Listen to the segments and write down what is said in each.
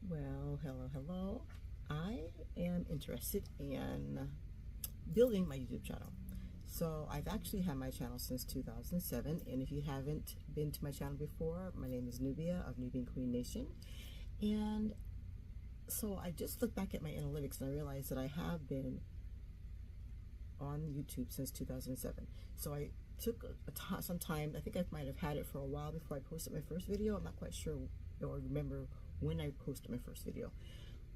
Well, hello. I am interested in building my YouTube channel. So I've actually had my channel since 2007, and if you haven't been to my channel before, my name is Nubia of NubianQueen Nation. And so I just looked back at my analytics and I realized that I have been on YouTube since 2007. So I took some time. I think I might have had it for a while before I posted my first video. I'm not quite sure or remember when I posted my first video.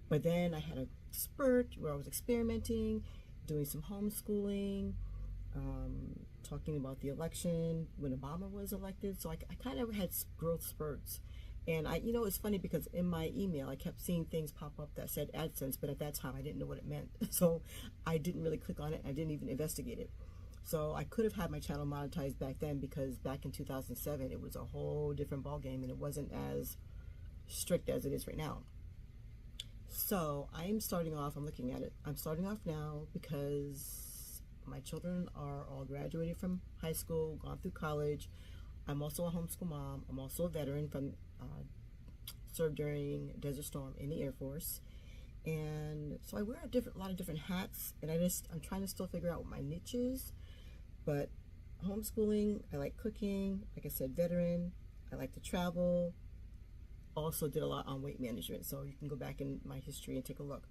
But then I had a spurt where I was experimenting, doing some homeschooling, talking about the election when Obama was elected. So I kind of had growth spurts. And it's funny because in my email, I kept seeing things pop up that said AdSense, but at that time I didn't know what it meant. So I didn't really click on it. I didn't even investigate it. So I could have had my channel monetized back then, because back in 2007, it was a whole different ballgame and it wasn't as strict as it is right now. So I'm starting off, I'm looking at it. I'm starting off now because my children are all graduated from high school, gone through college. I'm also a homeschool mom. I'm also a veteran from served during Desert Storm in the Air Force. And so I wear a lot of different hats, and I'm trying to still figure out what my niche is. But homeschooling, I like cooking, like I said, veteran, I like to travel. Also did a lot on weight management, so you can go back in my history and take a look.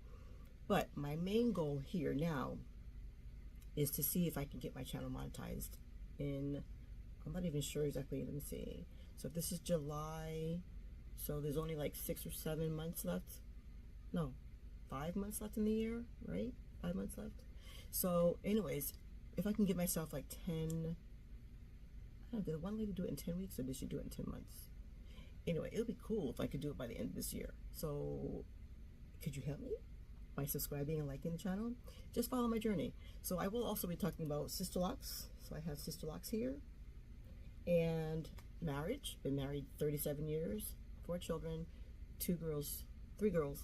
But my main goal here now is to see if I can get my channel monetized in, I'm not even sure exactly, let me see. So if this is July, so there's only like 6 or 7 months left. No, 5 months left in the year, right? 5 months left. So anyways, if I can give myself like 10, I don't know, did one lady do it in 10 weeks or did she do it in 10 months? Anyway, it would be cool if I could do it by the end of this year. So could you help me by subscribing and liking the channel? Just follow my journey. So I will also be talking about sister locks. So I have sister locks here. And marriage. Been married 37 years, 4 children, 3 girls, 2 girls,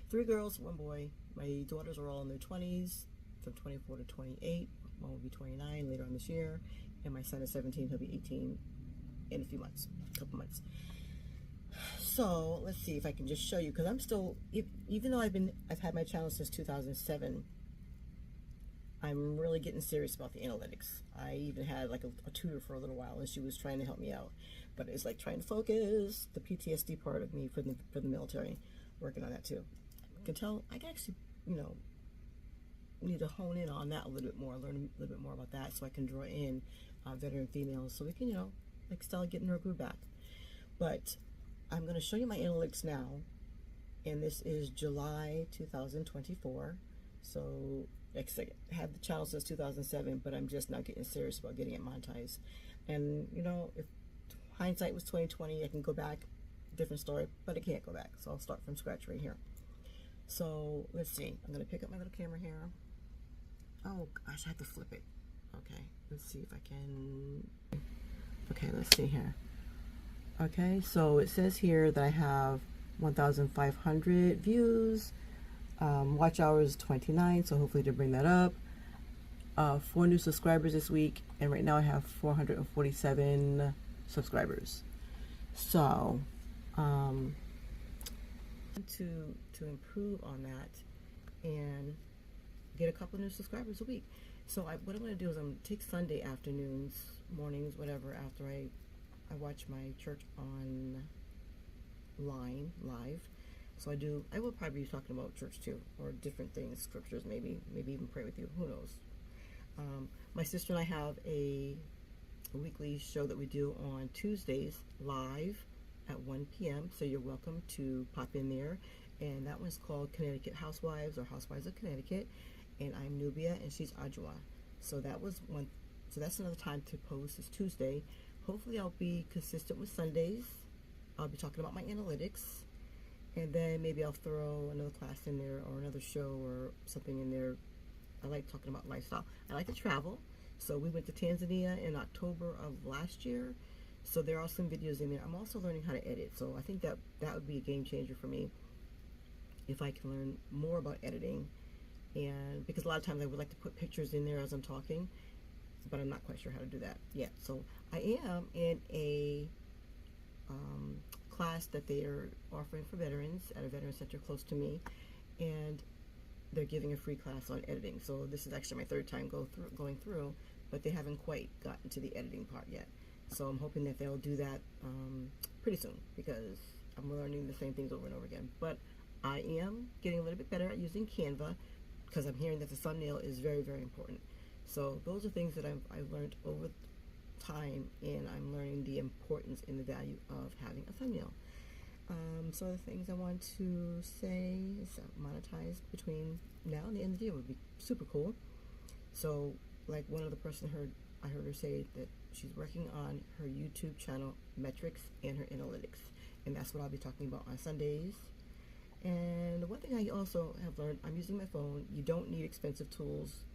3 girls, 1 boy. My daughters are all in their 20s, from 24 to 28. One will be 29 later on this year. And my son is 17, he'll be 18 in a couple months. So let's see if I can just show you, because I'm still, even though I've had my channel since 2007, I'm really getting serious about the analytics. I even had like a tutor for a little while, and she was trying to help me out. But it's like trying to focus the PTSD part of me for the military, working on that too. You can tell I actually, need to hone in on that a little bit more, learn a little bit more about that, so I can draw in veteran females, so we can, like start getting her groove back. But I'm going to show you my analytics now, and this is July 2024. So like I said, I had the channel since 2007, but I'm just now getting serious about getting it monetized. And if hindsight was 2020, I can go back, different story, but I can't go back. So I'll start from scratch right here. So let's see. I'm gonna pick up my little camera here. Oh gosh, I have to flip it. Okay, let's see if I can. Okay, let's see here. Okay, so it says here that I have 1,500 views. Watch hours 29, so hopefully to bring that up. 4 new subscribers this week, and right now I have 447 subscribers. So to improve on that and get a couple new subscribers a week. So what I'm going to do is I'm going to take Sunday afternoons, mornings, whatever, after I watch my church online live. So I will probably be talking about church too, or different things, scriptures, maybe even pray with you, who knows. My sister and I have a weekly show that we do on Tuesdays live at 1 p.m. So you're welcome to pop in there. And that one's called Connecticut Housewives, or Housewives of Connecticut. And I'm Nubia and she's Adjoa. So that's another time to post, is Tuesday. Hopefully I'll be consistent with Sundays. I'll be talking about my analytics. And then maybe I'll throw another class in there, or another show or something in there. I like talking about lifestyle. I like to travel. So we went to Tanzania in October of last year. So there are some videos in there. I'm also learning how to edit. So I think that would be a game changer for me if I can learn more about editing. And because a lot of times I would like to put pictures in there as I'm talking, but I'm not quite sure how to do that yet. So I am in a class that they are offering for veterans at a veteran center close to me, and they're giving a free class on editing. So this is actually my third time going through, but they haven't quite gotten to the editing part yet. So I'm hoping that they'll do that pretty soon, because I'm learning the same things over and over again. But I am getting a little bit better at using Canva, because I'm hearing that the thumbnail is very, very important. So those are things that I've learned over time, and I'm learning the importance and the value of having a thumbnail. So the things I want to say is monetize between now and the end of the year would be super cool. So like one other person I heard her say that she's working on her YouTube channel metrics and her analytics, and that's what I'll be talking about on Sundays. And the one thing I also have learned, I'm using my phone. You don't need expensive tools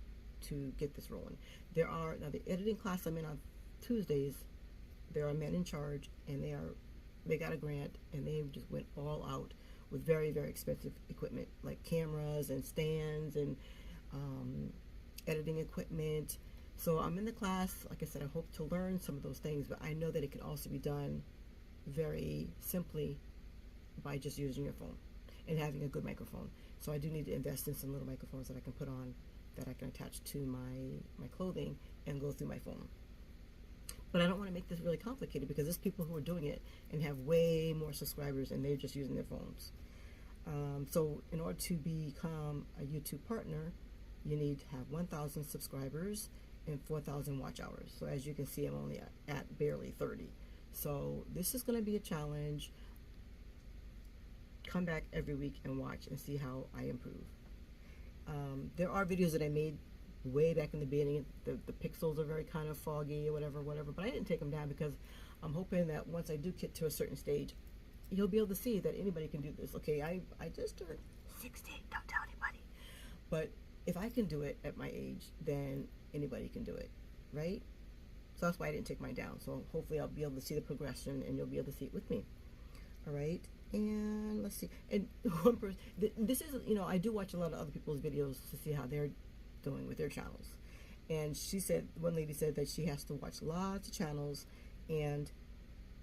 to get this rolling. Now the editing class I'm in on Tuesdays, there are men in charge, and they got a grant, and they just went all out with very, very expensive equipment, like cameras and stands and editing equipment. So I'm in the class. Like I said, I hope to learn some of those things, but I know that it can also be done very simply by just using your phone and having a good microphone. So I do need to invest in some little microphones that I can put on, that I can attach to my clothing and go through my phone. But I don't want to make this really complicated, because there's people who are doing it and have way more subscribers, and they're just using their phones. So in order to become a YouTube partner, you need to have 1,000 subscribers and 4,000 watch hours. So as you can see, I'm only at barely 30. So this is going to be a challenge. Come back every week and watch and see how I improve. There are videos that I made way back in the beginning. The pixels are very kind of foggy or whatever, but I didn't take them down, because I'm hoping that once I do get to a certain stage, you'll be able to see that anybody can do this. Okay, I just turned 16, don't tell anybody. But if I can do it at my age, then anybody can do it, right? So that's why I didn't take mine down. So hopefully I'll be able to see the progression, and you'll be able to see it with me. All right, and let's see. And one person, this is, I do watch a lot of other people's videos to see how they're doing with their channels. And she said, one lady said that she has to watch lots of channels, and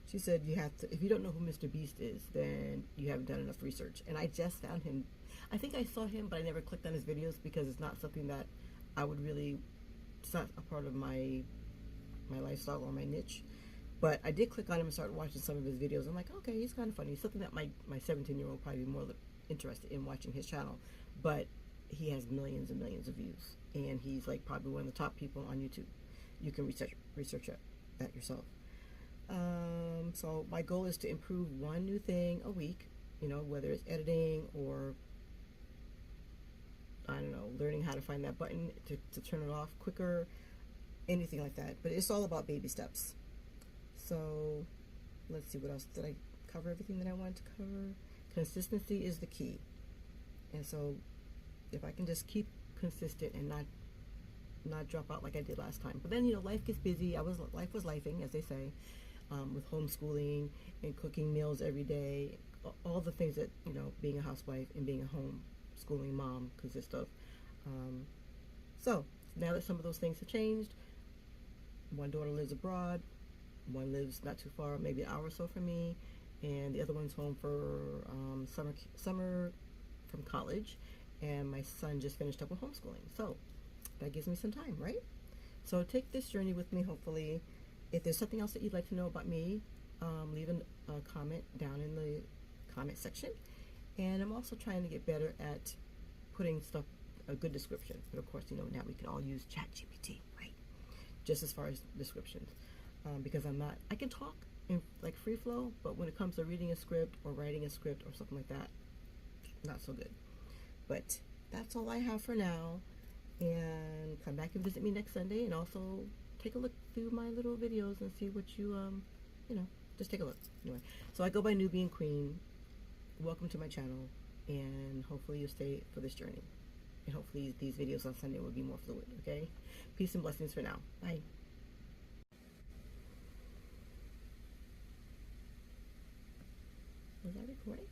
she said you have to, if you don't know who Mr. Beast is, then you haven't done enough research. And I just found him. I think I saw him, but I never clicked on his videos, because it's not something that I would really, it's not a part of my lifestyle or my niche. But I did click on him and start watching some of his videos. I'm like, okay, he's kind of funny. Something that my 17-year-old probably be more interested in watching his channel. But he has millions and millions of views, and he's like probably one of the top people on YouTube. You can research that yourself. So my goal is to improve one new thing a week, whether it's editing or, I don't know, learning how to find that button to turn it off quicker, anything like that. But it's all about baby steps. So let's see, what else did I cover? Everything that I wanted to cover. Consistency is the key, and so if I can just keep consistent and not drop out like I did last time. But then life gets busy. Life was lifing, as they say, with homeschooling and cooking meals every day, all the things that being a housewife and being a homeschooling mom consist of. So now that some of those things have changed, one daughter lives abroad, one lives not too far, maybe an hour or so from me, and the other one's home for summer from college, and my son just finished up with homeschooling. So that gives me some time, right? So take this journey with me, hopefully. If there's something else that you'd like to know about me, leave a comment down in the comment section. And I'm also trying to get better at putting stuff, a good description. But of course, now we can all use ChatGPT, right? Just as far as descriptions. Because I can talk in like free flow, but when it comes to reading a script or writing a script or something like that, not so good. But that's all I have for now. And come back and visit me next Sunday, and also take a look through my little videos and see what you, just take a look. Anyway, so I go by NubianQueen. Welcome to my channel, and hopefully you'll stay for this journey. And hopefully these videos on Sunday will be more fluid, okay? Peace and blessings for now. Bye. Was I recording?